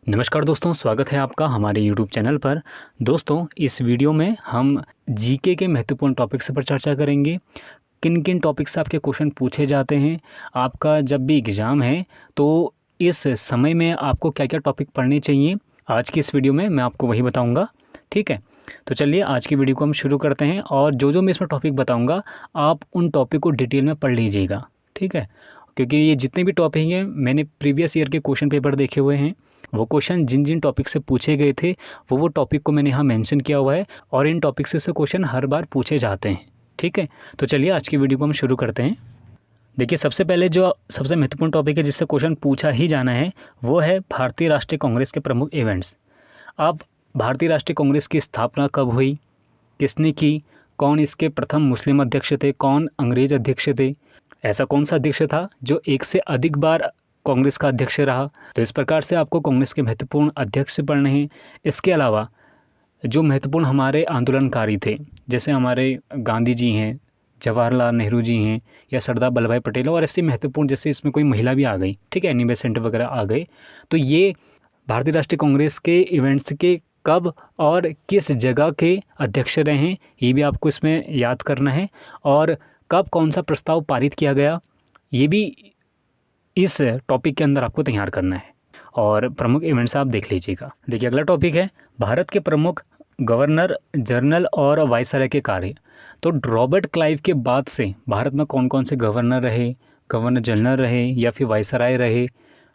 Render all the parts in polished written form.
नमस्कार दोस्तों, स्वागत है आपका हमारे YouTube चैनल पर। दोस्तों, इस वीडियो में हम जीके के महत्वपूर्ण टॉपिक्स पर चर्चा करेंगे। किन किन टॉपिक से आपके क्वेश्चन पूछे जाते हैं, आपका जब भी एग्ज़ाम है तो इस समय में आपको क्या क्या टॉपिक पढ़ने चाहिए, आज की इस वीडियो में मैं आपको वही बताऊँगा। ठीक है, तो चलिए आज की वीडियो को हम शुरू करते हैं। और जो मैं इसमें टॉपिक बताऊँगा आप उन टॉपिक को डिटेल में पढ़ लीजिएगा। ठीक है, क्योंकि ये जितने भी टॉपिक हैं मैंने प्रीवियस ईयर के क्वेश्चन पेपर देखे हुए हैं। वो क्वेश्चन जिन जिन टॉपिक से पूछे गए थे वो टॉपिक को मैंने यहाँ मेंशन किया हुआ है और इन टॉपिक से क्वेश्चन हर बार पूछे जाते हैं। ठीक है, तो चलिए आज की वीडियो को हम शुरू करते हैं। देखिए, सबसे पहले जो सबसे महत्वपूर्ण टॉपिक है जिससे क्वेश्चन पूछा ही जाना है वो है भारतीय राष्ट्रीय कांग्रेस के प्रमुख इवेंट्स। अब भारतीय राष्ट्रीय कांग्रेस की स्थापना कब हुई, किसने की, कौन इसके प्रथम मुस्लिम अध्यक्ष थे, कौन अंग्रेज अध्यक्ष थे, ऐसा कौन सा अध्यक्ष था जो एक से अधिक बार कांग्रेस का अध्यक्ष रहा। तो इस प्रकार से आपको कांग्रेस के महत्वपूर्ण अध्यक्ष पढ़ने हैं। इसके अलावा जो महत्वपूर्ण हमारे आंदोलनकारी थे, जैसे हमारे गांधी जी हैं, जवाहरलाल नेहरू जी हैं या सरदार वल्लभ भाई पटेल, और ऐसे महत्वपूर्ण जैसे इसमें कोई महिला भी आ गई, ठीक है, एनी बेसेंट वगैरह आ गए, तो ये भारतीय राष्ट्रीय कांग्रेस के इवेंट्स के कब और किस जगह के अध्यक्ष रहे हैं ये भी आपको इसमें याद करना है। और कब कौन सा प्रस्ताव पारित किया गया ये भी इस टॉपिक के अंदर आपको तैयार करना है। और प्रमुख इवेंट्स आप देख लीजिएगा। देखिए, अगला टॉपिक है भारत के प्रमुख गवर्नर जनरल और वायसराय के कार्य। तो रॉबर्ट क्लाइव के बाद से भारत में कौन कौन से गवर्नर रहे, गवर्नर जनरल रहे या फिर वायसराय रहे।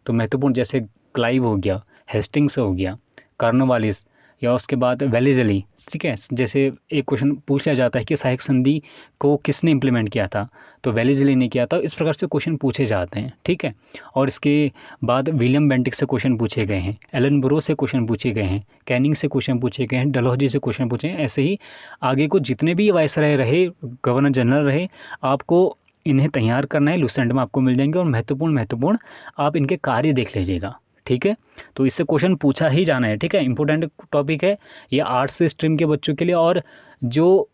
तो महत्वपूर्ण जैसे क्लाइव हो गया, हेस्टिंग्स हो गया, कॉर्नवालिस या उसके बाद वेलेज़ली। ठीक है, जैसे एक क्वेश्चन पूछ लिया जाता है कि सहायक संधि को किसने इम्प्लीमेंट किया था, तो वेलेज़ली ने किया था। इस प्रकार से क्वेश्चन पूछे जाते हैं। ठीक है, और इसके बाद विलियम बेंटिक से क्वेश्चन पूछे गए हैं, एलन बुरो से क्वेश्चन पूछे गए हैं, कैनिंग से क्वेश्चन पूछे गए हैं, डलहौजी से क्वेश्चन पूछे हैं। ऐसे ही आगे को जितने भी वायसराय रहे, गवर्नर जनरल रहे, आपको इन्हें तैयार करना है। लुसेंट में आपको मिल जाएंगे और महत्वपूर्ण आप इनके कार्य देख लीजिएगा। ठीक है, तो इससे क्वेश्चन पूछा ही जाना है। ठीक है, इंपॉर्टेंट टॉपिक है ये आर्ट्स स्ट्रीम के बच्चों के लिए, और जो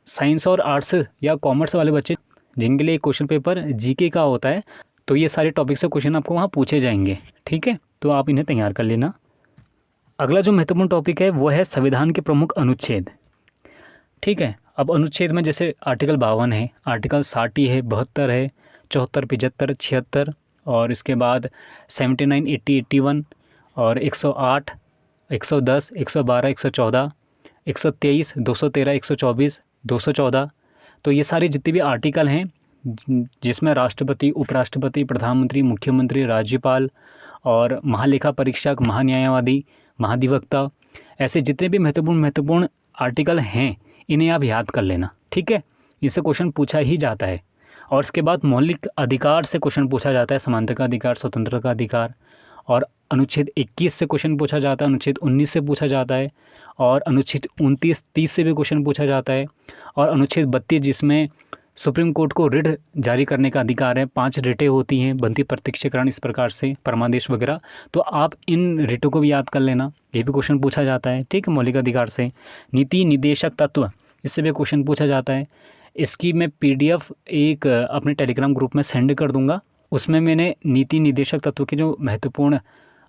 साइंस और आर्ट्स या कॉमर्स वाले बच्चे जिनके लिए क्वेश्चन पेपर जीके का होता है, तो ये सारे टॉपिक से क्वेश्चन आपको वहाँ पूछे जाएंगे। ठीक है, तो आप इन्हें तैयार कर लेना। अगला जो महत्वपूर्ण टॉपिक है वो है संविधान के प्रमुख अनुच्छेद। ठीक है, अब अनुच्छेद में जैसे आर्टिकल 52 है, आर्टिकल 60 है, 72 है, 74, 75, 76, और इसके बाद 79, 80, 81 और 108, 110, 112, 114, 123, 213, 124, 214। तो ये सारे जितने भी आर्टिकल हैं जिसमें राष्ट्रपति, उपराष्ट्रपति, प्रधानमंत्री, मुख्यमंत्री, राज्यपाल और महालेखा परीक्षक, महान्यायवादी, महाधिवक्ता, ऐसे जितने भी महत्वपूर्ण आर्टिकल हैं इन्हें आप याद कर लेना। ठीक है, इससे क्वेश्चन पूछा ही जाता है। और इसके बाद मौलिक अधिकार से क्वेश्चन पूछा जाता है, समानता का अधिकार, स्वतंत्रता का अधिकार। और अनुच्छेद 21 से क्वेश्चन पूछा जाता है, अनुच्छेद 19 से पूछा जाता है, और अनुच्छेद 29, 30 से भी क्वेश्चन पूछा जाता है, और अनुच्छेद 32 जिसमें सुप्रीम कोर्ट को रिट जारी करने का अधिकार है। 5 रिटें होती हैं, बनती प्रत्यक्षीकरण, इस प्रकार से परमादेश वगैरह। तो आप इन रिटों को भी याद कर लेना, ये भी क्वेश्चन पूछा जाता है। ठीक है, मौलिक अधिकार से। नीति निदेशक तत्व, इससे भी क्वेश्चन पूछा जाता है। इसकी मैं PDF एक अपने टेलीग्राम ग्रुप में सेंड कर दूंगा। उसमें मैंने नीति निदेशक तत्व के जो महत्वपूर्ण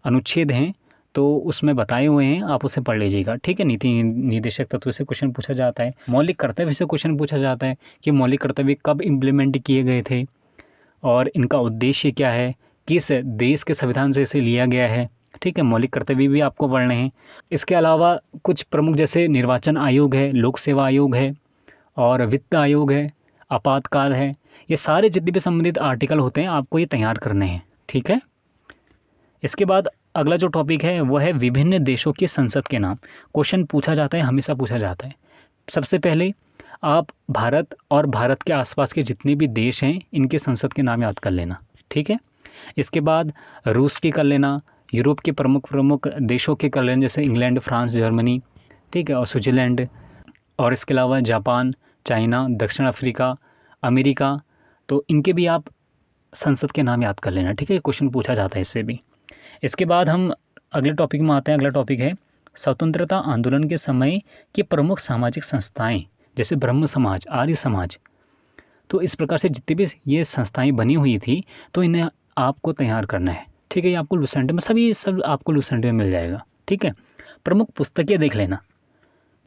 अनुच्छेद हैं तो उसमें बताए हुए हैं, आप उसे पढ़ लीजिएगा। ठीक है, नीति निदेशक तत्व से क्वेश्चन पूछा जाता है। मौलिक कर्तव्य से क्वेश्चन पूछा जाता है कि मौलिक कर्तव्य कब इम्प्लीमेंट किए गए थे और इनका उद्देश्य क्या है, किस देश के संविधान से इसे लिया गया है। ठीक है, मौलिक कर्तव्य भी आपको पढ़ने हैं। इसके अलावा कुछ प्रमुख जैसे निर्वाचन आयोग है, लोक सेवा आयोग है, और वित्त आयोग है, आपातकाल है। ये सारे जितने भी संबंधित आर्टिकल होते हैं आपको ये तैयार करने हैं। ठीक है, इसके बाद अगला जो टॉपिक है वो है विभिन्न देशों की संसद के नाम। क्वेश्चन पूछा जाता है, हमेशा पूछा जाता है। सबसे पहले आप भारत और भारत के आसपास के जितने भी देश हैं इनके संसद के नाम याद कर लेना। ठीक है, इसके बाद रूस की कर लेना, यूरोप के प्रमुख देशों के कर लेना, जैसे इंग्लैंड, फ्रांस, जर्मनी। ठीक है, और स्विट्ज़रलैंड, और इसके अलावा जापान, चाइना, दक्षिण अफ्रीका, अमेरिका। तो इनके भी आप संसद के नाम याद कर लेना। ठीक है, क्वेश्चन पूछा जाता है इससे भी। इसके बाद हम अगले टॉपिक में आते हैं। अगला टॉपिक है स्वतंत्रता आंदोलन के समय की प्रमुख सामाजिक संस्थाएं, जैसे ब्रह्म समाज, आर्य समाज। तो इस प्रकार से जितनी भी ये संस्थाएं बनी हुई थी तो इन्हें आपको तैयार करना है। ठीक है, ये आपको लूसेंट में सब आपको लूसेंट में मिल जाएगा। ठीक है, प्रमुख पुस्तकें देख लेना,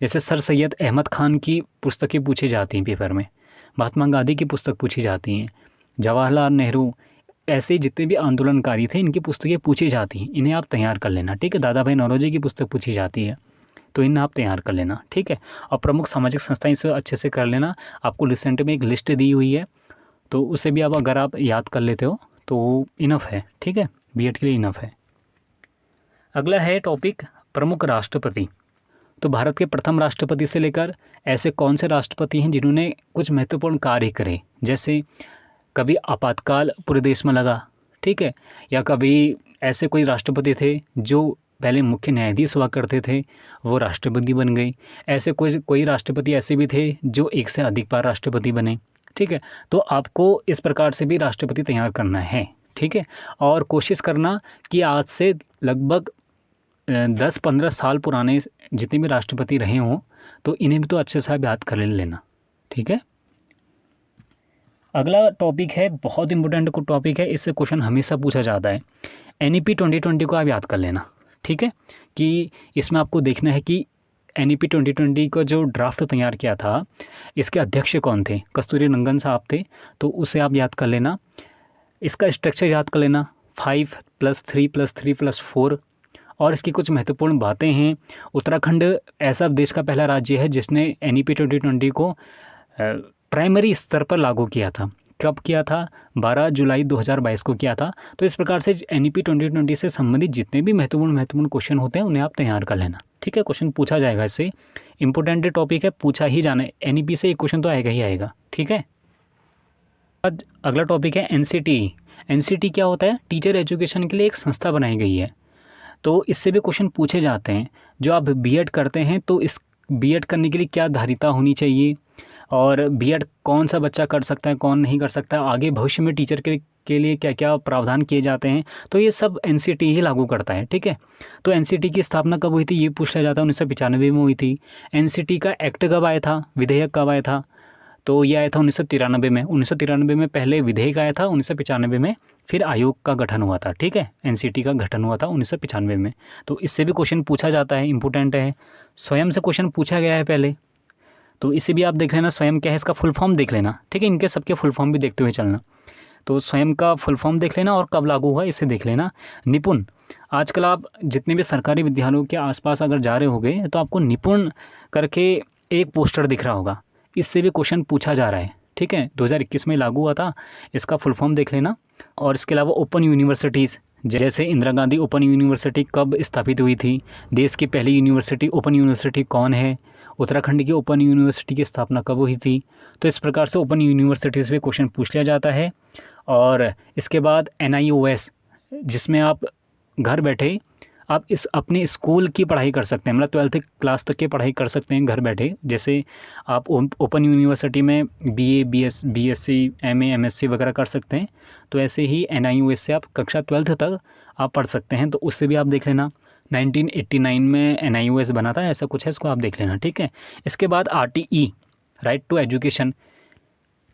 जैसे सर सैयद अहमद ख़ान की पुस्तकें पूछी जाती हैं पेपर में, महात्मा गांधी की पुस्तक पूछी जाती हैं, जवाहरलाल नेहरू, ऐसे जितने भी आंदोलनकारी थे इनकी पुस्तकें पूछी जाती हैं, इन्हें आप तैयार कर लेना। ठीक है, दादा भाई नौरोजी की पुस्तक पूछी जाती है, तो इन्हें आप तैयार कर लेना। ठीक है, और प्रमुख सामाजिक संस्थाएं इसे अच्छे से कर लेना। आपको रिसेंट में एक लिस्ट दी हुई है, तो उसे भी आप अगर आप याद कर लेते हो तो इनफ है। ठीक है, बीएड के लिए इनफ है। अगला है टॉपिक प्रमुख राष्ट्रपति। तो भारत के प्रथम राष्ट्रपति से लेकर ऐसे कौन से राष्ट्रपति हैं जिन्होंने कुछ महत्वपूर्ण कार्य करे, जैसे कभी आपातकाल पूरे देश में लगा, ठीक है, या कभी ऐसे कोई राष्ट्रपति थे जो पहले मुख्य न्यायाधीश हुआ करते थे वो राष्ट्रपति बन गए, ऐसे कोई राष्ट्रपति ऐसे भी थे जो एक से अधिक बार राष्ट्रपति बने। ठीक है, तो आपको इस प्रकार से भी राष्ट्रपति तैयार करना है। ठीक है, और कोशिश करना कि आज से लगभग 10-15 साल पुराने जितने भी राष्ट्रपति रहे हों तो इन्हें भी तो अच्छे से याद कर लेना। ठीक है, अगला टॉपिक है, बहुत इंपॉर्टेंट टॉपिक है, इससे क्वेश्चन हमेशा पूछा जाता है। NEP 2020 को आप याद कर लेना। ठीक है, कि इसमें आपको देखना है कि NEP 2020 का जो ड्राफ्ट तैयार किया था इसके अध्यक्ष कौन थे, कस्तूरी रंगन साहब थे, तो उसे आप याद कर लेना। इसका स्ट्रक्चर याद कर लेना, 5+3+3+4। और इसकी कुछ महत्वपूर्ण बातें हैं। उत्तराखंड ऐसा देश का पहला राज्य है जिसने NEP 2020 को प्राइमरी स्तर पर लागू किया था। कब किया था? 12 जुलाई 2022 को किया था। तो इस प्रकार से NEP 2020 से संबंधित जितने भी महत्वपूर्ण क्वेश्चन होते हैं उन्हें आप तैयार कर लेना। ठीक है, क्वेश्चन पूछा जाएगा, इससे इंपॉर्टेंट टॉपिक है, पूछा ही जाना है। NEP से एक क्वेश्चन तो आएगा ही आएगा। ठीक है, आज अगला टॉपिक है NCT। NCT क्या होता है? टीचर एजुकेशन के लिए एक संस्था बनाई गई है, तो इससे भी क्वेश्चन पूछे जाते हैं। जो आप बीएड करते हैं तो इस बीएड करने के लिए क्या धारिता होनी चाहिए, और बीएड कौन सा बच्चा कर सकता है, कौन नहीं कर सकता, आगे भविष्य में टीचर के लिए क्या क्या प्रावधान किए जाते हैं, तो ये सब NCT ही लागू करता है। ठीक है, तो NCT की स्थापना कब हुई थी ये पूछा जाता है। 1995 में हुई थी। NCT का एक्ट कब आया था, विधेयक कब आया था? तो ये आया था 1993 में। 1993 में पहले विधेयक आया था, 1995 में फिर आयोग का गठन हुआ था। ठीक है, NCT का गठन हुआ था 1995 में। तो इससे भी क्वेश्चन पूछा जाता है, इंपॉर्टेंट है। स्वयं से क्वेश्चन पूछा गया है पहले, तो इसे भी आप देख लेना। स्वयं क्या है, इसका फुल फॉर्म देख लेना। ठीक है, इनके सबके फुल फॉर्म भी देखते हुए चलना। तो स्वयं का फुल फॉर्म देख लेना और कब लागू हुआ इसे देख लेना। निपुण, आजकल आप जितने भी सरकारी विद्यालयों के आसपास अगर जा रहे होगे तो आपको निपुण करके एक पोस्टर दिख रहा होगा, इससे भी क्वेश्चन पूछा जा रहा है। ठीक है, 2021 में लागू हुआ था, इसका फुल फॉर्म देख लेना। और इसके अलावा ओपन यूनिवर्सिटीज़, जैसे इंदिरा गांधी ओपन यूनिवर्सिटी कब स्थापित हुई थी, देश की पहली यूनिवर्सिटी ओपन यूनिवर्सिटी कौन है, उत्तराखंड की ओपन यूनिवर्सिटी की स्थापना कब हुई थी। तो इस प्रकार से ओपन यूनिवर्सिटीज़ पे क्वेश्चन पूछ लिया जाता है। और इसके बाद NIOS, जिसमें आप घर बैठे आप अपने स्कूल की पढ़ाई कर सकते हैं, मतलब 12th क्लास तक की पढ़ाई कर सकते हैं घर बैठे। जैसे आप ओपन यूनिवर्सिटी में BA BSc MA MSc वगैरह कर सकते हैं, तो ऐसे ही NIOS से आप कक्षा 12th तक आप पढ़ सकते हैं, तो उससे भी आप देख लेना। 1989 में NIOS बना था, ऐसा कुछ है, इसको आप देख लेना। ठीक है, इसके बाद RTE, राइट टू एजुकेशन,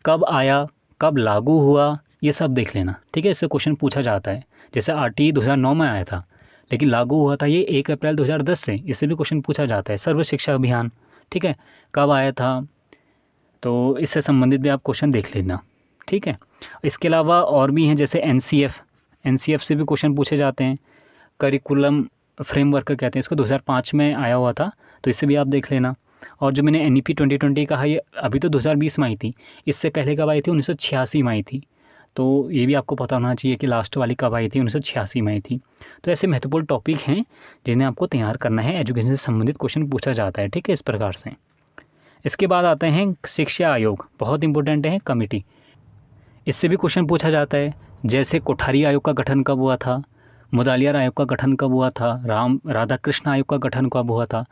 कब आया, कब लागू हुआ, ये सब देख लेना। ठीक है, इससे क्वेश्चन पूछा जाता है। जैसे RTE 2009 में आया था, लेकिन लागू हुआ था ये 1 अप्रैल 2010 से, इससे भी क्वेश्चन पूछा जाता है। सर्व शिक्षा अभियान, ठीक है, कब आया था, तो इससे संबंधित भी आप क्वेश्चन देख लेना। ठीक है, इसके अलावा और भी हैं, जैसे NCF से भी क्वेश्चन पूछे जाते हैं। करिकुलम फ्रेमवर्क कहते हैं इसको, 2005 में आया हुआ था, तो इससे भी आप देख लेना। और जो मैंने NEP 2020 कहा, ये अभी तो 2020 में आई थी, इससे पहले कब आई थी? 1986 में आई थी। तो ये भी आपको पता होना चाहिए कि लास्ट वाली कब आई थी, 1986 में आई थी। तो ऐसे महत्वपूर्ण टॉपिक हैं जिन्हें आपको तैयार करना है, एजुकेशन से संबंधित क्वेश्चन पूछा जाता है। ठीक है, इस प्रकार से। इसके बाद आते हैं शिक्षा आयोग, बहुत इंपॉर्टेंट है कमेटी, इससे भी क्वेश्चन पूछा जाता है। जैसे कोठारी आयोग का गठन कब हुआ था, मुदालियार आयोग का गठन कब हुआ था, राधाकृष्ण आयोग का गठन कब हुआ था।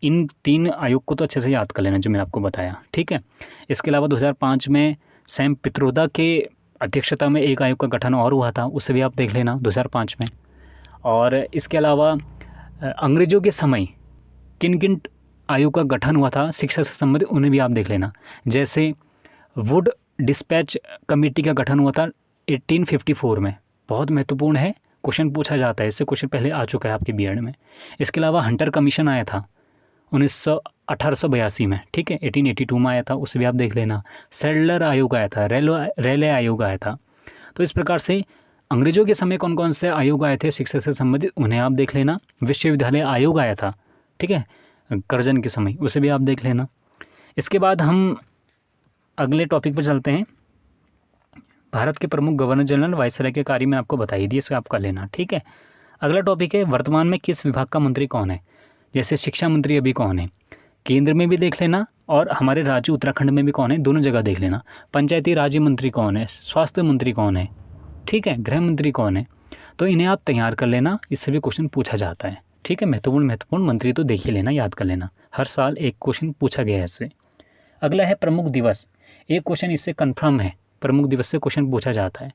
इन 3 आयोग को तो अच्छे से याद कर लेना जो मैंने आपको बताया। ठीक है, इसके अलावा 2005 में सैम पित्रोदा के अध्यक्षता में एक आयोग का गठन और हुआ था, उसे भी आप देख लेना 2005 में। और इसके अलावा अंग्रेज़ों के समय किन किन आयोग का गठन हुआ था शिक्षा से संबंधित, उन्हें भी आप देख लेना। जैसे वुड डिस्पैच कमेटी का गठन हुआ था 1854 में, बहुत महत्वपूर्ण है, क्वेश्चन पूछा जाता है, इससे क्वेश्चन पहले आ चुका है आपके बीएड में। इसके अलावा हंटर कमीशन आया था 1882 में, ठीक है, 1882 में आया था, उसे भी आप देख लेना। सैडलर आयोग आया था, रेले आयोग आया था। तो इस प्रकार से अंग्रेजों के समय कौन कौन से आयोग आए थे शिक्षा से संबंधित, उन्हें आप देख लेना। विश्वविद्यालय आयोग आया था, ठीक है, कर्जन के समय, उसे भी आप देख लेना। इसके बाद हम अगले टॉपिक पर चलते हैं। भारत के प्रमुख गवर्नर जनरल वायसराय के कार्य में आपको बताई दी, इसको आप कर लेना, ठीक है। अगला टॉपिक है वर्तमान में किस विभाग का मंत्री कौन है। जैसे शिक्षा मंत्री अभी कौन है, केंद्र में भी देख लेना और हमारे राज्य उत्तराखंड में भी कौन है, दोनों जगह देख लेना। पंचायती राज्य मंत्री कौन है, स्वास्थ्य मंत्री कौन है, ठीक है, गृह मंत्री कौन है। तो इन्हें आप तैयार कर लेना, इससे भी क्वेश्चन पूछा जाता है, ठीक है। महत्वपूर्ण मंत्री तो देख ही लेना, याद कर लेना, हर साल एक क्वेश्चन पूछा गया है इससे। अगला है प्रमुख दिवस, एक क्वेश्चन इससे कन्फर्म है, प्रमुख दिवस से क्वेश्चन पूछा जाता है।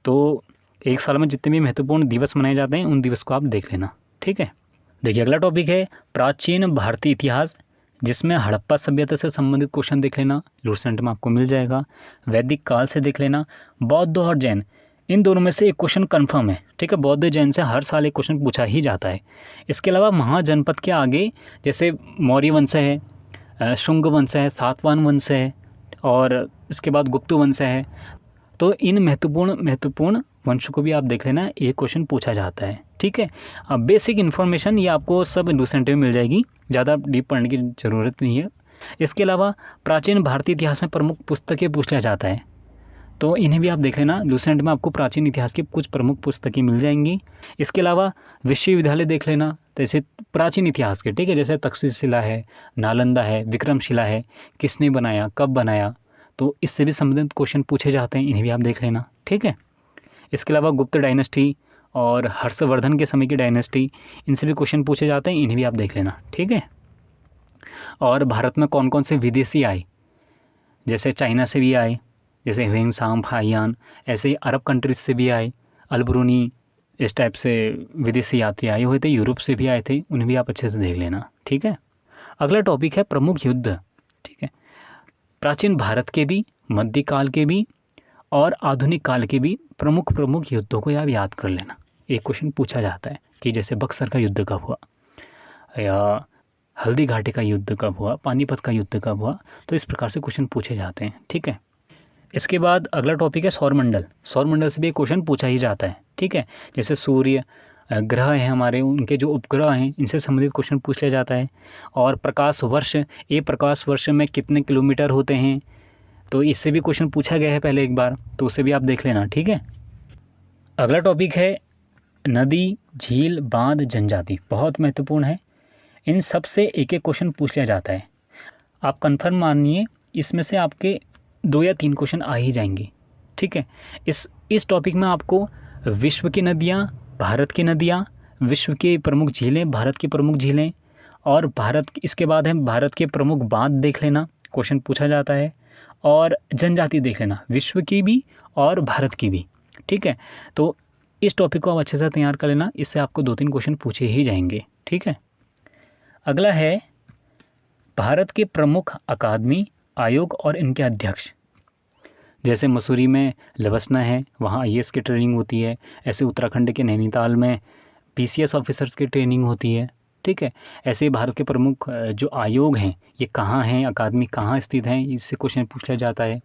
तो एक साल में जितने भी महत्वपूर्ण दिवस मनाए जाते हैं उन दिवस को आप देख लेना, ठीक है। देखिए अगला टॉपिक है प्राचीन भारतीय इतिहास, जिसमें हड़प्पा सभ्यता से संबंधित क्वेश्चन देख लेना, लूसेंट में आपको मिल जाएगा। वैदिक काल से देख लेना। बौद्ध और जैन, इन दोनों में से एक क्वेश्चन कन्फर्म है, ठीक है। बौद्ध जैन से हर साल एक क्वेश्चन पूछा ही जाता है। इसके अलावा महाजनपद के आगे जैसे मौर्य वंश है, शुंग वंश है, सातवाहन वंश है और इसके बाद गुप्त वंश है। तो इन महत्वपूर्ण वंश को भी आप देख लेना, एक क्वेश्चन पूछा जाता है, ठीक है। अब बेसिक इन्फॉर्मेशन ये आपको सब लूसेंट में मिल जाएगी, ज़्यादा डीप पढ़ने की ज़रूरत नहीं है। इसके अलावा प्राचीन भारतीय इतिहास में प्रमुख पुस्तकें पूछ लिया जाता है, तो इन्हें भी आप देख लेना। लूसेंट में आपको प्राचीन इतिहास की कुछ प्रमुख पुस्तकें मिल जाएंगी। इसके अलावा विश्वविद्यालय देख लेना, जैसे प्राचीन इतिहास के, ठीक है, जैसे तक्षशिला है, नालंदा है, विक्रमशिला है, किसने बनाया, कब बनाया, तो इससे भी संबंधित क्वेश्चन पूछे जाते हैं, इन्हें भी आप देख लेना, ठीक है। इसके अलावा गुप्त डायनेस्टी और हर्षवर्धन के समय की डायनेस्टी, इनसे भी क्वेश्चन पूछे जाते हैं, इन्हें भी आप देख लेना, ठीक है। और भारत में कौन कौन से विदेशी आए, जैसे चाइना से भी आए, जैसे ह्वेंग सांग फाहियान, ऐसे ही अरब कंट्रीज से भी आए, अलब्रूनी, इस टाइप से विदेशी यात्री आए हुए थे, यूरोप से भी आए थे, उन्हें भी आप अच्छे से देख लेना, ठीक है। अगला टॉपिक है प्रमुख युद्ध, ठीक है। प्राचीन भारत के भी, मध्यकाल के भी और आधुनिक काल के भी प्रमुख युद्धों को आप याद कर लेना। एक क्वेश्चन पूछा जाता है कि जैसे बक्सर का युद्ध कब हुआ, या हल्दी घाटी का युद्ध कब हुआ, पानीपत का युद्ध कब हुआ, तो इस प्रकार से क्वेश्चन पूछे जाते हैं, ठीक है। इसके बाद अगला टॉपिक है सौरमंडल। सौरमंडल से भी एक क्वेश्चन पूछा ही जाता है, ठीक है। जैसे सूर्य ग्रह हैं हमारे, उनके जो उपग्रह हैं, इनसे संबंधित क्वेश्चन पूछ लिया जाता है। और प्रकाश वर्ष, एक प्रकाश वर्ष में कितने किलोमीटर होते हैं, तो इससे भी क्वेश्चन पूछा गया है पहले एक बार, तो उसे भी आप देख लेना, ठीक है। अगला टॉपिक है नदी, झील, बांध, जनजाति, बहुत महत्वपूर्ण है। इन सब से एक एक क्वेश्चन पूछ लिया जाता है। आप कंफर्म मानिए, इसमें से आपके 2 या 3 क्वेश्चन आ ही जाएंगे, ठीक है। इस टॉपिक में आपको विश्व की नदियाँ, भारत की नदियाँ, विश्व की प्रमुख झीलें, भारत की प्रमुख झीलें और इसके बाद है भारत के प्रमुख बांध देख लेना, क्वेश्चन पूछा जाता है। और जनजाति देख लेना, विश्व की भी और भारत की भी, ठीक है। तो इस टॉपिक को आप अच्छे से तैयार कर लेना, इससे आपको 2-3 क्वेश्चन पूछे ही जाएंगे, ठीक है। अगला है भारत के प्रमुख अकादमी, आयोग और इनके अध्यक्ष। जैसे मसूरी में लवसना है, वहाँ IAS की ट्रेनिंग होती है। ऐसे उत्तराखंड के नैनीताल में PCS ऑफिसर्स की ट्रेनिंग होती है, ठीक है। ऐसे ही भारत के प्रमुख जो आयोग हैं, ये कहाँ हैं, अकादमी कहाँ स्थित हैं, इससे क्वेश्चन पूछ लिया जाता है।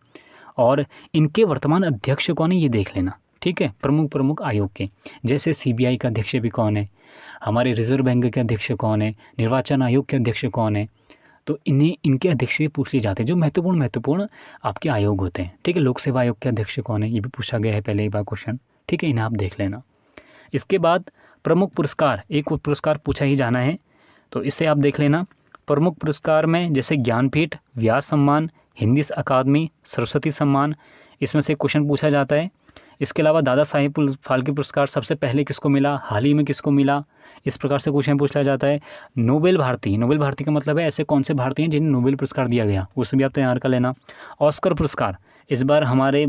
और इनके वर्तमान अध्यक्ष कौन है, ये देख लेना, ठीक है। प्रमुख आयोग के, जैसे CBI का अध्यक्ष भी कौन है, हमारे रिजर्व बैंक के अध्यक्ष कौन है, निर्वाचन आयोग के अध्यक्ष कौन है, तो इनके अध्यक्ष से पूछ लिए जाते हैं, जो महत्वपूर्ण आपके आयोग होते हैं, ठीक है। लोक सेवा आयोग के अध्यक्ष कौन है, ये भी पूछा गया है पहले एक बार क्वेश्चन, ठीक है, इन्हें आप देख लेना। इसके बाद प्रमुख पुरस्कार, एक पुरस्कार पूछा ही जाना है, तो इसे आप देख लेना। प्रमुख पुरस्कार में जैसे ज्ञानपीठ, व्यास सम्मान, हिंदी अकादमी, सरस्वती सम्मान, इसमें से क्वेश्चन पूछा जाता है। इसके अलावा दादा साहेब फाल्के पुरस्कार सबसे पहले किसको मिला, हाल ही में किसको मिला, इस प्रकार से क्वेश्चन पूछ लिया जाता है। नोबेल भारती का मतलब है ऐसे कौन से भारतीय हैं जिन्हें नोबेल पुरस्कार दिया गया, उससे भी आप तैयार कर लेना। ऑस्कर पुरस्कार, इस बार हमारे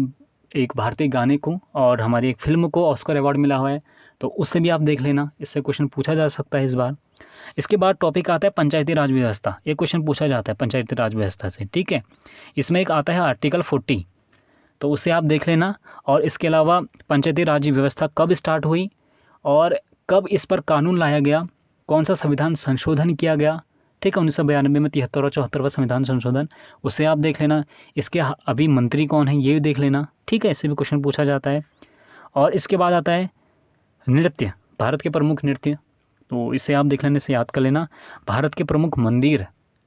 एक भारतीय गाने को और हमारी एक फिल्म को ऑस्कर अवार्ड मिला हुआ है, तो उससे भी आप देख लेना, इससे क्वेश्चन पूछा जा सकता है इस बार। इसके बाद टॉपिक आता है पंचायती राज व्यवस्था, एक क्वेश्चन पूछा जाता है पंचायती राज व्यवस्था से, ठीक है। इसमें एक आता है आर्टिकल 40, तो उसे आप देख लेना। और इसके अलावा पंचायती राज व्यवस्था कब स्टार्ट हुई और कब इस पर कानून लाया गया, कौन सा संविधान संशोधन किया गया, ठीक है, 1992 में 73 और 74वां संविधान संशोधन, उसे आप देख लेना। इसके अभी मंत्री कौन है ये भी देख लेना, ठीक है, इससे भी क्वेश्चन पूछा जाता है। और इसके बाद आता है नृत्य, भारत के प्रमुख नृत्य, तो इसे आप देख लेने से याद कर लेना। भारत के प्रमुख मंदिर,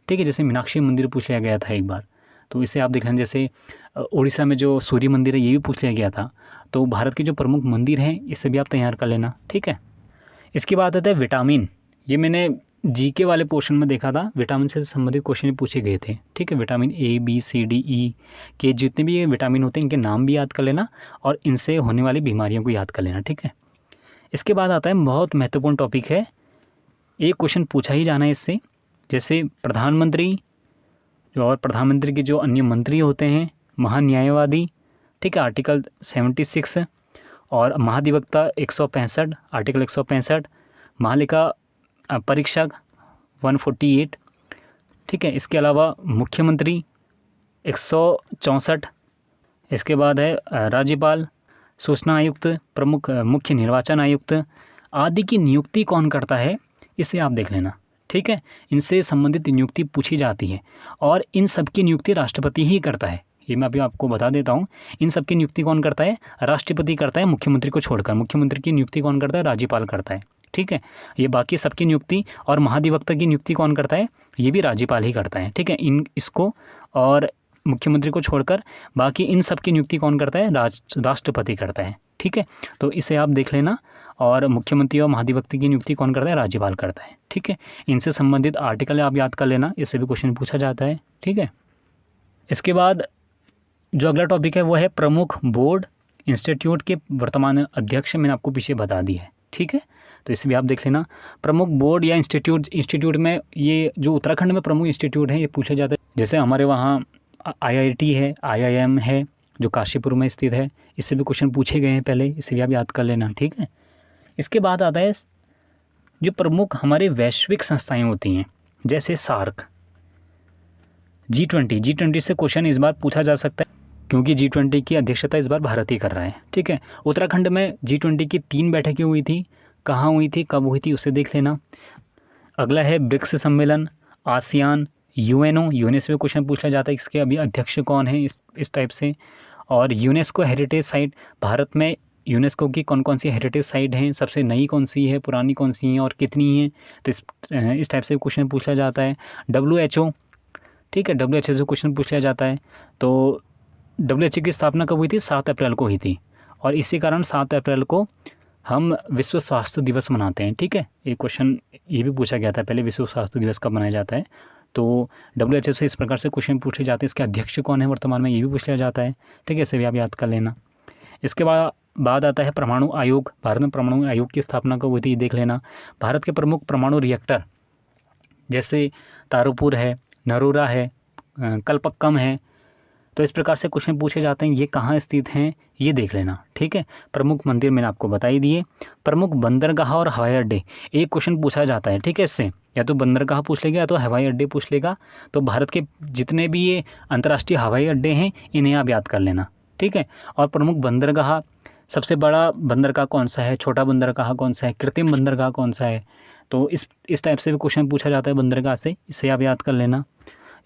ठीक है, जैसे मीनाक्षी मंदिर पूछ लिया गया था एक बार, तो इसे आप देख लेना। जैसे उड़ीसा में जो सूर्य मंदिर है ये भी पूछ लिया गया था। तो भारत के जो प्रमुख मंदिर हैं इसे भी आप तैयार कर लेना, ठीक है। इसके बाद आता है विटामिन, ये मैंने जीके वाले पोर्शन में देखा था, विटामिन से संबंधित क्वेश्चन पूछे गए थे, ठीक है। Vitamin A B C D E के जितने भी ये विटामिन होते हैं इनके नाम भी याद कर लेना और इनसे होने वाली बीमारियों को याद कर लेना, ठीक है। इसके बाद आता है बहुत महत्वपूर्ण टॉपिक है, एक क्वेश्चन पूछा ही जाना है इससे, जैसे प्रधानमंत्री और प्रधानमंत्री के जो अन्य मंत्री होते हैं, महान्यायवादी, ठीक है, आर्टिकल 76, और महाधिवक्ता 165, आर्टिकल 165, महालेखा परीक्षक 148, ठीक है। इसके अलावा मुख्यमंत्री 164, इसके बाद है राज्यपाल, सूचना आयुक्त, प्रमुख मुख्य निर्वाचन आयुक्त आदि की नियुक्ति कौन करता है, इसे आप देख लेना, ठीक है। इनसे संबंधित नियुक्ति पूछी जाती है और इन सब की नियुक्ति राष्ट्रपति ही करता है, ये मैं अभी आपको बता देता हूँ। इन सब की नियुक्ति कौन करता है, राष्ट्रपति करता है, मुख्यमंत्री को छोड़कर। मुख्यमंत्री की नियुक्ति कौन करता है, राज्यपाल करता है, ठीक है। ये बाकी सबकी नियुक्ति और महाधिवक्ता की नियुक्ति कौन करता है, ये भी राज्यपाल ही करता है, ठीक है। इसको और मुख्यमंत्री को छोड़कर बाकी इन सब की नियुक्ति कौन करता है, राष्ट्रपति करता है, ठीक है। तो इसे आप देख लेना। और मुख्यमंत्री और महाधिवक्ता की नियुक्ति कौन करता है, राज्यपाल करता है, ठीक है। इनसे संबंधित आर्टिकल आप याद कर लेना, इससे भी क्वेश्चन पूछा जाता है, ठीक है। इसके बाद जो अगला टॉपिक है वो है प्रमुख बोर्ड इंस्टीट्यूट के वर्तमान अध्यक्ष, मैंने आपको पीछे बता दी है, ठीक है। तो इसे भी आप देख लेना। प्रमुख बोर्ड या इंस्टीट्यूट में ये जो उत्तराखंड में प्रमुख इंस्टीट्यूट है ये पूछे जाते हैं, जैसे हमारे वहाँ IIT है, IIM है जो काशीपुर में स्थित है, इससे भी क्वेश्चन पूछे गए हैं पहले, इसे भी आप याद कर लेना, ठीक है। इसके बाद आता है जो प्रमुख हमारे वैश्विक संस्थाएं होती हैं, जैसे सार्क, G20 से क्वेश्चन इस बार पूछा जा सकता है क्योंकि G20 की अध्यक्षता इस बार भारत ही कर रहा है, ठीक है। उत्तराखंड में G20 की 3 बैठकें हुई थी, कहाँ हुई थी, कब हुई थी, उसे देख लेना। अगला है ब्रिक्स सम्मेलन, आसियान, यूएनओ से भी क्वेश्चन पूछा जाता है, इसके अभी अध्यक्ष कौन है, इस टाइप से। और यूनेस्को हेरिटेज साइट, भारत में यूनेस्को की कौन कौन सी हेरिटेज साइट हैं, सबसे नई कौन सी है, पुरानी कौन सी है और कितनी है, तो इस टाइप से क्वेश्चन पूछा जाता है। WHO, ठीक है, WHO से क्वेश्चन पूछा जाता है। तो WHO की स्थापना कब हुई थी, 7 अप्रैल को हुई थी, और इसी कारण 7 अप्रैल को हम विश्व स्वास्थ्य दिवस मनाते हैं, ठीक है। एक क्वेश्चन ये भी पूछा गया था पहले, विश्व स्वास्थ्य दिवस कब मनाया जाता है, तो WHO से इस प्रकार से क्वेश्चन पूछे जाते हैं। इसके अध्यक्ष कौन है वर्तमान में, ये भी पूछ लिया जाता है, ठीक है, इसे भी आप याद कर लेना। इसके बाद आता है परमाणु आयोग, भारत में परमाणु आयोग की स्थापना कब हुई थी, देख लेना। भारत के प्रमुख परमाणु रिएक्टर जैसे तारूपुर है, नरोरा है, कलपक्कम है, तो इस प्रकार से क्वेश्चन पूछे जाते हैं, ये कहाँ स्थित हैं ये देख लेना, ठीक है। प्रमुख मंदिर मैंने आपको बता ही दिए। प्रमुख बंदरगाह और हवाई अड्डे, एक क्वेश्चन पूछा जाता है, ठीक है। इससे या तो बंदरगाह पूछ लेगा या तो हवाई अड्डे पूछ लेगा। तो भारत के जितने भी ये अंतर्राष्ट्रीय हवाई अड्डे हैं इन्हें आप याद कर लेना, ठीक है। और प्रमुख बंदरगाह, सबसे बड़ा बंदरगाह कौन सा है, छोटा बंदरगाह कौन सा है, कृत्रिम बंदरगाह कौन सा है, तो इस टाइप से भी क्वेश्चन पूछा जाता है बंदरगाह से, इसे आप याद कर लेना।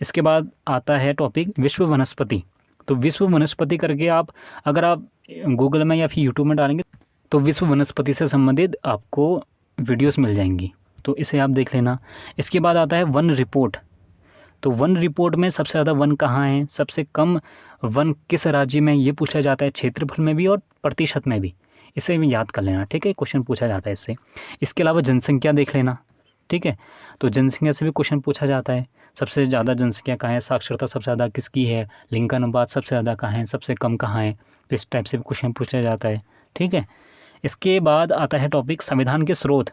इसके बाद आता है टॉपिक विश्व वनस्पति। तो विश्व वनस्पति करके अगर आप गूगल में या फिर यूट्यूब में डालेंगे तो विश्व वनस्पति से संबंधित आपको वीडियोस मिल जाएंगी, तो इसे आप देख लेना। इसके बाद आता है वन रिपोर्ट। तो वन रिपोर्ट में सबसे ज़्यादा वन कहाँ है, सबसे कम वन किस राज्य में, ये पूछा जाता है, क्षेत्रफल में भी और प्रतिशत में भी, इसे भी याद कर लेना, ठीक है। क्वेश्चन पूछा जाता है इससे। इसके अलावा जनसंख्या देख लेना, ठीक है। तो जनसंख्या से भी क्वेश्चन पूछा जाता है, सबसे ज़्यादा जनसंख्या कहाँ है, साक्षरता सबसे ज़्यादा किसकी है, लिंगानुपात सबसे ज़्यादा कहाँ है, सबसे कम कहाँ है, तो इस टाइप से भी क्वेश्चन पूछा जाता है, ठीक है। इसके बाद आता है टॉपिक संविधान के स्रोत,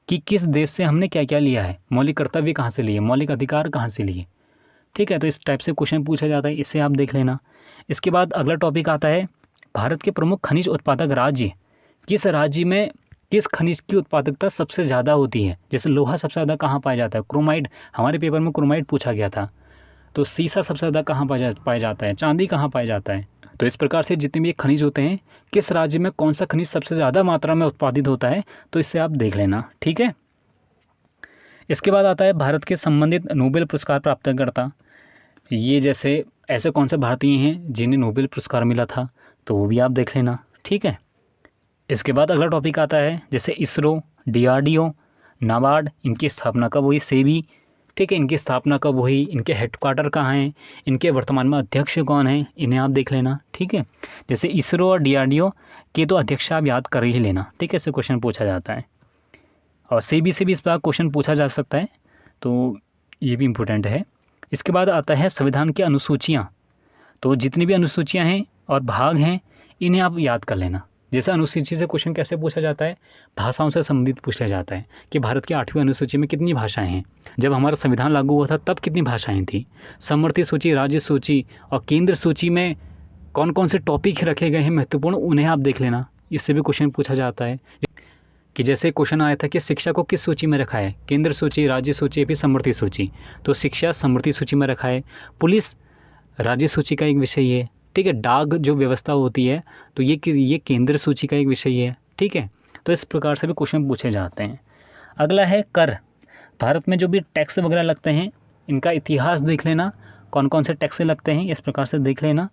कि किस देश से हमने क्या क्या लिया है, मौलिक कर्तव्य कहाँ से लिए, मौलिक अधिकार कहाँ से लिए, ठीक है। तो इस टाइप से क्वेश्चन पूछा जाता है, इसे आप देख लेना। इसके बाद अगला टॉपिक आता है भारत के प्रमुख खनिज उत्पादक राज्य, किस राज्य में किस खनिज की उत्पादकता सबसे ज़्यादा होती है, जैसे लोहा सबसे ज़्यादा कहाँ पाया जाता है, क्रोमाइड, हमारे पेपर में क्रोमाइड पूछा गया था। तो सीसा सबसे ज़्यादा कहाँ पाया जाता है, चांदी कहाँ पाया जाता है, तो इस प्रकार से जितने भी ये खनिज होते हैं, किस राज्य में कौन सा खनिज सबसे ज़्यादा मात्रा में उत्पादित होता है, तो इससे आप देख लेना, ठीक है। इसके बाद आता है भारत के संबंधित नोबेल पुरस्कार प्राप्तकर्ता। ये जैसे ऐसे कौन से भारतीय हैं जिन्हें नोबेल पुरस्कार मिला था, तो वो भी आप देख लेना, ठीक है। इसके बाद अगला टॉपिक आता है जैसे इसरो, DRDO, नाबार्ड, इनकी स्थापना कब हुई, सेबी, ठीक है, इनकी स्थापना कब हुई, इनके हेडक्वार्टर कहाँ हैं, इनके वर्तमान में अध्यक्ष कौन हैं, इन्हें आप देख लेना, ठीक है। जैसे इसरो और DRDO के तो अध्यक्ष आप याद कर ही लेना, ठीक है, इससे क्वेश्चन पूछा जाता है। और सेबी से भी इस बार क्वेश्चन पूछा जा सकता है, तो ये भी इम्पोर्टेंट है। इसके बाद आता है संविधान की अनुसूचियाँ। तो जितनी भी अनुसूचियाँ हैं और भाग हैं, इन्हें आप याद कर लेना। जैसे अनुसूची से क्वेश्चन कैसे पूछा जाता है, भाषाओं से संबंधित पूछा जाता है कि भारत की 8वीं अनुसूची में कितनी भाषाएं हैं, जब हमारा संविधान लागू हुआ था तब कितनी भाषाएं थी, समवर्ती सूची, राज्य सूची और केंद्र सूची में कौन कौन से टॉपिक रखे गए हैं महत्वपूर्ण, उन्हें आप देख लेना। इससे भी क्वेश्चन पूछा जाता है कि जैसे क्वेश्चन आया था कि शिक्षा को किस सूची में रखा है, केंद्र सूची, राज्य सूची या फिर समवर्ती सूची, तो शिक्षा समवर्ती सूची में रखा है। पुलिस राज्य सूची का एक विषय है, ठीक है। डाक जो व्यवस्था होती है तो ये केंद्र सूची का एक विषय है, ठीक है। तो इस प्रकार से भी क्वेश्चन पूछे जाते हैं। अगला है कर। भारत में जो भी टैक्स वगैरह लगते हैं, इनका इतिहास देख लेना, कौन कौन से टैक्स लगते हैं, इस प्रकार से देख लेना।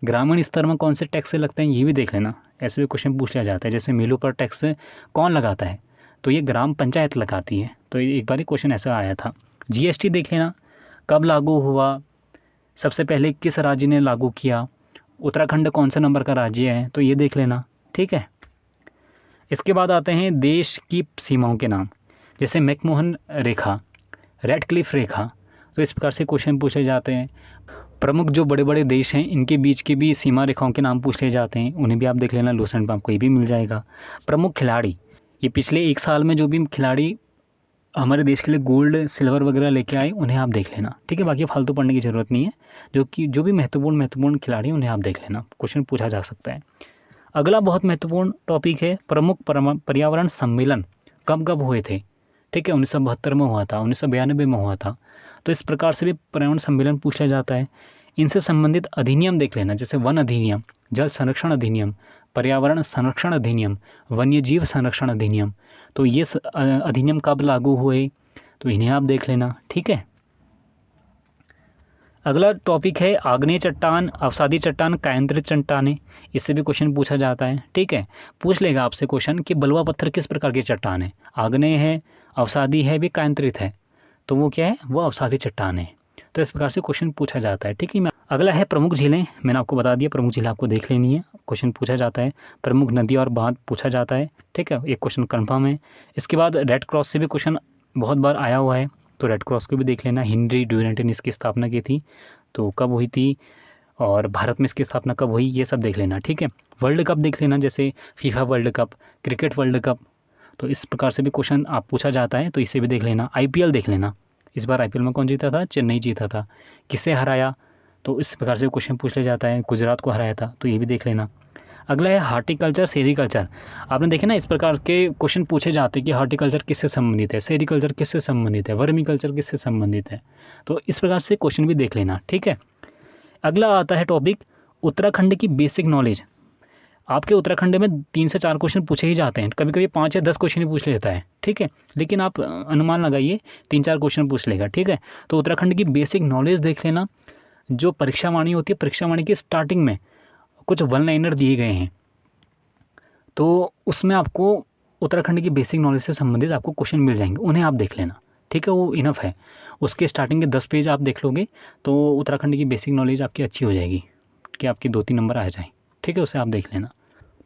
ग्रामीण स्तर में कौन से टैक्स लगते हैं, ये भी देख लेना, ऐसे भी क्वेश्चन पूछ लिया जाता है। जैसे मिलों पर टैक्स कौन लगाता है, तो ये ग्राम पंचायत लगाती है, तो एक बार क्वेश्चन ऐसा आया था। GST देख लेना, कब लागू हुआ, सबसे पहले किस राज्य ने लागू किया, उत्तराखंड कौन सा नंबर का राज्य है, तो ये देख लेना, ठीक है। इसके बाद आते हैं देश की सीमाओं के नाम, जैसे मैकमोहन रेखा, रेडक्लिफ रेखा, तो इस प्रकार से क्वेश्चन पूछे जाते हैं। प्रमुख जो बड़े बड़े देश हैं, इनके बीच के भी सीमा रेखाओं के नाम पूछ लिए जाते हैं, उन्हें भी आप देख लेना, लूसेंट में आपको ये भी मिल जाएगा। प्रमुख खिलाड़ी, ये पिछले 1 साल में जो भी खिलाड़ी हमारे देश के लिए गोल्ड सिल्वर वगैरह लेके आए, उन्हें आप देख लेना, ठीक है। बाकी फालतू पढ़ने की ज़रूरत नहीं है, जो भी महत्वपूर्ण खिलाड़ी उन्हें आप देख लेना, क्वेश्चन पूछा जा सकता है। अगला बहुत महत्वपूर्ण टॉपिक है प्रमुख पर्यावरण सम्मेलन कब कब हुए थे, ठीक है। 1972 में हुआ था, 1992 में हुआ था, तो इस प्रकार से भी पर्यावरण सम्मेलन पूछा जाता है। इनसे संबंधित अधिनियम देख लेना, जैसे वन अधिनियम, जल संरक्षण अधिनियम, पर्यावरण संरक्षण अधिनियम, वन्यजीव संरक्षण अधिनियम, तो ये अधिनियम कब लागू हुए, तो इन्हें आप देख लेना, ठीक है। अगला टॉपिक है आग्नेय चट्टान, अवसादी चट्टान, कायांतरित चट्टानें, इससे भी क्वेश्चन पूछा जाता है, ठीक है। पूछ लेगा आपसे क्वेश्चन कि बलुआ पत्थर किस प्रकार की चट्टान है, आग्नेय है, अवसादी है, भी कायांतरित है, तो वो क्या है, वो अवसादी चट्टान है। तो इस प्रकार से क्वेश्चन पूछा जाता है, ठीक है। अगला है प्रमुख झीलें, मैंने आपको बता दिया, प्रमुख झीलें आपको देख लेनी है, क्वेश्चन पूछा जाता है। प्रमुख नदी और बांध पूछा जाता है, ठीक है, एक क्वेश्चन कन्फर्म है। इसके बाद रेड क्रॉस से भी क्वेश्चन बहुत बार आया हुआ है, तो रेड क्रॉस को भी देख लेना। हेनरी ड्यूरेंट ने इसकी स्थापना की थी, तो कब हुई थी, और भारत में इसकी स्थापना कब हुई, ये सब देख लेना, ठीक है। वर्ल्ड कप देख लेना, जैसे FIFA world cup, cricket world cup, तो इस प्रकार से भी क्वेश्चन आप पूछा जाता है, तो इसे भी देख लेना। IPL देख लेना, इस बार IPL में कौन जीता था, चेन्नई जीता था, किसे हराया, तो इस प्रकार से क्वेश्चन पूछ लिया जाता है। गुजरात को हराया था, तो ये भी देख लेना। अगला है हार्टिकल्चर, सेरिकल्चर, आपने देखे ना, इस प्रकार के क्वेश्चन पूछे जाते हैं कि हार्टिकल्चर किससे संबंधित है, सेरिकल्चर किससे संबंधित है, वर्मीकल्चर किससे संबंधित है, तो इस प्रकार से क्वेश्चन भी देख लेना, ठीक है। अगला आता है टॉपिक उत्तराखंड की बेसिक नॉलेज। आपके उत्तराखंड में 3 से 4 क्वेश्चन पूछे ही जाते हैं, कभी कभी 5 या 10 क्वेश्चन ही पूछ लेता है, ठीक है, लेकिन आप अनुमान लगाइए 3-4 क्वेश्चन पूछ लेगा, ठीक है। तो उत्तराखंड की बेसिक नॉलेज देख लेना। जो परीक्षा वाणी होती है, परीक्षा वाणी की स्टार्टिंग में कुछ वन लाइनर दिए गए हैं, तो उसमें आपको उत्तराखंड की बेसिक नॉलेज से संबंधित आपको क्वेश्चन मिल जाएंगे, उन्हें आप देख लेना, ठीक है, वो इनफ है। उसके स्टार्टिंग के 10 पेज आप देख लोगे तो उत्तराखंड की बेसिक नॉलेज आपकी अच्छी हो जाएगी कि आपके 2-3 नंबर आ जाएँ, ठीक है, उसे आप देख लेना।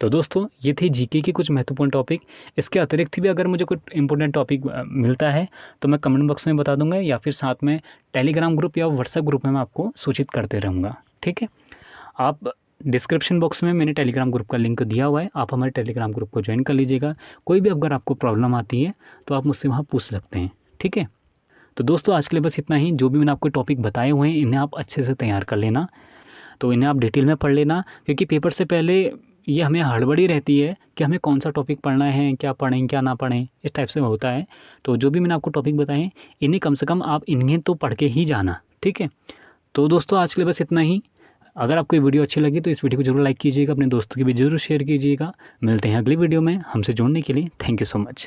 तो दोस्तों, ये थी जीके की कुछ महत्वपूर्ण टॉपिक। इसके अतिरिक्त भी अगर मुझे कुछ इंपॉर्टेंट टॉपिक मिलता है तो मैं कमेंट बॉक्स में बता दूंगा, या फिर साथ में टेलीग्राम ग्रुप या व्हाट्सएप ग्रुप में मैं आपको सूचित करते रहूँगा, ठीक है। आप डिस्क्रिप्शन बॉक्स में मैंने टेलीग्राम ग्रुप का लिंक दिया हुआ है, आप हमारे टेलीग्राम ग्रुप को ज्वाइन कर लीजिएगा। कोई भी अगर आपको प्रॉब्लम आती है तो आप मुझसे वहाँ पूछ सकते हैं, ठीक है। तो दोस्तों, आज के लिए बस इतना ही। जो भी मैंने आपको टॉपिक बताए हुए हैं, इन्हें आप अच्छे से तैयार कर लेना, तो इन्हें आप डिटेल में पढ़ लेना, क्योंकि पेपर से पहले ये हमें हड़बड़ी रहती है कि हमें कौन सा टॉपिक पढ़ना है, क्या पढ़ें क्या ना पढ़ें, इस टाइप से होता है। तो जो भी मैंने आपको टॉपिक बताए हैं, इन्हें कम से कम आप इन्हें तो पढ़ के ही जाना, ठीक है। तो दोस्तों, आज के लिए बस इतना ही। अगर आपको ये वीडियो अच्छी लगी तो इस वीडियो को जरूर लाइक कीजिएगा, अपने दोस्तों की भी जरूर शेयर कीजिएगा। मिलते हैं अगली वीडियो में। हमसे जुड़ने के लिए थैंक यू सो मच।